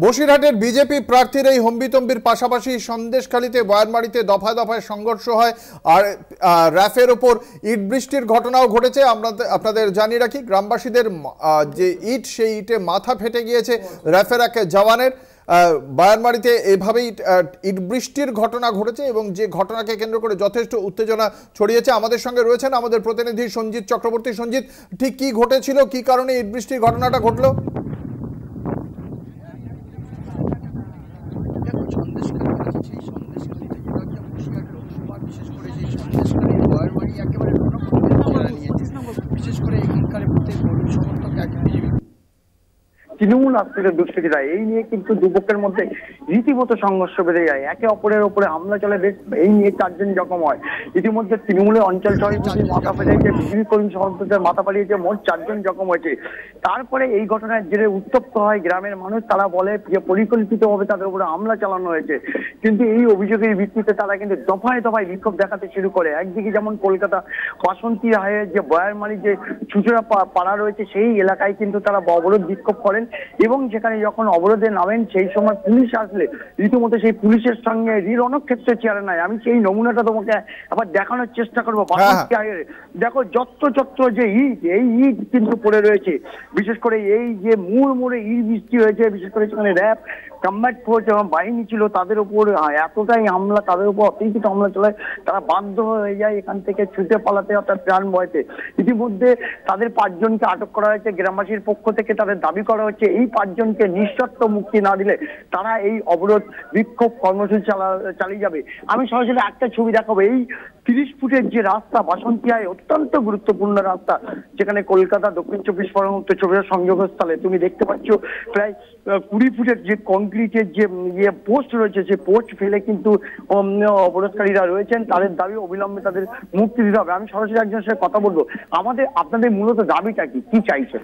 বসিরহাটের বিজেপি প্রার্থীর এই হম্বিতম্বির পাশাপাশি সন্দেশখালীতে বয়ারমারিতে দফায় দফায় সংঘর্ষ হয় আর র্যাফের ওপর ইট বৃষ্টির ঘটনাও ঘটেছে। আপনাদের জানিয়ে রাখি, গ্রামবাসীদের যে ইট, সেই ইটে মাথা ফেটে গিয়েছে র্যাফের এক জওয়ানের। বয়ারমারিতে এভাবেই ইট বৃষ্টির ঘটনা ঘটেছে এবং যে ঘটনাকে কেন্দ্র করে যথেষ্ট উত্তেজনা ছড়িয়েছে। আমাদের সঙ্গে রয়েছেন আমাদের প্রতিনিধি সঞ্জিত চক্রবর্তী। সঞ্জিত, ঠিক কি ঘটেছিল, কি কারণে ইট বৃষ্টির ঘটনাটা ঘটলো? তৃণমূল আশ্রিত দুষ্কৃতীরা এই নিয়ে কিন্তু দুপক্ষের মধ্যে রীতিমতো সংঘর্ষ বেড়ে যায়, একে অপরের উপরে হামলা চলে। বেশ এই নিয়ে 4 জন জখম হয়। ইতিমধ্যে তৃণমূলের অঞ্চল সভাপতির মাথা ফেটেছে, বিজেপি কর্মী সমর্থকদের মাথা ফাটিয়েছে, মোট 4 জন জখম হয়েছে। তারপরে এই ঘটনার জেরে উত্তপ্ত হয় গ্রামের মানুষ। তারা বলে যে পরিকল্পিতভাবে তাদের উপরে হামলা চালানো হয়েছে। কিন্তু এই অভিযোগের ভিত্তিতে তারা কিন্তু দফায় দফায় বিক্ষোভ দেখাতে শুরু করে। একদিকে যেমন কলকাতা বাসন্তী রায়ের যে বয়ারমারি যে চুচুড়া পাড়া রয়েছে, সেই এলাকায় কিন্তু তারা অবরোধ বিক্ষোভ করেন এবং সেখানে যখন অবরোধে নামেন সেই সময় পুলিশ আসলে রীতিমতো সেই পুলিশের সঙ্গে রণক্ষেত্র চেয়ারে নাই। আমি সেই নমুনাটা তোমাকে আবার দেখানোর চেষ্টা করবো। দেখো, যত্র যে ইট, এই ইট কিন্তু পড়ে রয়েছে। বিশেষ করে এই যে মোড়ে ইট বৃষ্টি হয়েছে, বিশেষ করে সেখানে র্যাব, কম্ব্যাট ফোর্স এবং বাহিনী ছিল, তাদের উপর এতটাই হামলা, তাদের উপর অতিরিক্ত হামলা চলায় তারা বাধ্য হয়ে যায় এখান থেকে ছুটে পালাতে, অর্থাৎ প্রাণ ভয়তে। ইতিমধ্যে তাদের 5 জনকে আটক করা হয়েছে। গ্রামবাসীর পক্ষ থেকে তাদের দাবি করা হচ্ছে এই 5 জনকে নিঃশর্ত মুক্তি না দিলে তারা এই অবরোধ বিক্ষোভ কর্মসূচি চালিয়ে যাবে। আমি সরাসরি একটা ছবি দেখাবো। এই 30 ফুটের যে রাস্তা বাসন্তীয়ায়, অত্যন্ত গুরুত্বপূর্ণ রাস্তা, যেখানে কলকাতা দক্ষিণ 24 পরগনা উত্তর 24 সংযোগস্থলে তুমি দেখতে পাচ্ছ প্রায় 20 ফুটের যে কংক্রিটের যে পোস্ট রয়েছে, সেই পোস্ট ফেলে কিন্তু অবরোধকারীরা রয়েছেন। তাদের দাবি অবিলম্বে তাদের মুক্তি দিতে হবে। আমি সরাসরি একজনের সাথে কথা বলবো। আপনাদের মূলত দাবিটা কি চাইছেন?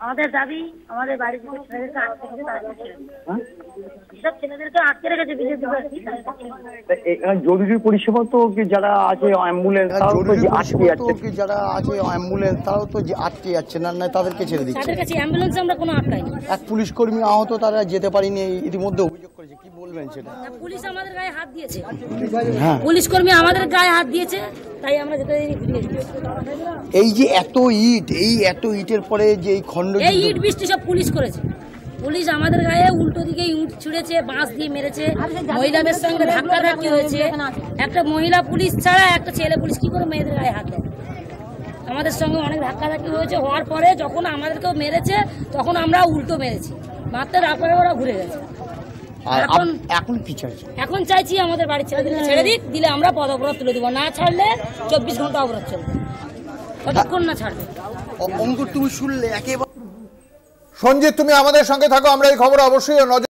আমাদের দাবি, আমাদের বাড়ির যে ছেলেদেরকে আটকে রেখেছে বিজেপি। জরুরি পরিষেবা তো যারা আছে অ্যাম্বুলেন্স, তারাও তো আটকে যাচ্ছে না, তাদেরকে ছেড়ে দিচ্ছে। তাদের কাছে অ্যাম্বুলেন্স আমরা কোনো আটকাইনি। এক পুলিশ কর্মী আহত, তারা যেতে পারেনি, ইতিমধ্যে অভিযোগ করেছে। কি বলবেন সেটা? পুলিশ আমাদের গায়ে হাত দিয়েছে, পুলিশ কর্মী আমাদের গায়ে হাত দিয়েছে, তাই আমরা যেতে এই যে এত ইটের পরে যে এই ইট বৃষ্টি সব পুলিশ করেছে। পুলিশ আমাদের গায়ে উল্টো দিকে ইট ছুঁড়েছে, বাঁশ দিয়ে মেরেছে, মহিলাদের সঙ্গে ধাক্কাধাক্কি হয়েছে। একটা মহিলা পুলিশ ছাড়া একটা ছেলে পুলিশ কি করে মেয়েদের গায়ে হাত দেয়? আমাদের সঙ্গে অনেক ধাক্কাধাক্কি হয়েছে। হওয়ার পরে যখন আমাদেরকেও মেরেছে, তখন আমরা উল্টো মেরেছি, মারতে তারপরে ওরা ঘুরে গেছে। এখন কি চাইছি? এখন চাইছি আমাদের বাড়ির ছেলেদেরকে ছেড়ে দিক, দিলে আমরা পদ অবরোধ তুলে দিব। না ছাড়লে 24 ঘন্টা অবরোধ চলবে, কতক্ষণ না ছাড়বে। অঙ্কুর, তুমি শুনলে একেবারে। সঞ্জিত, তুমি আমাদের সঙ্গে থাকো, আমরা এই খবর অবশ্যই নজর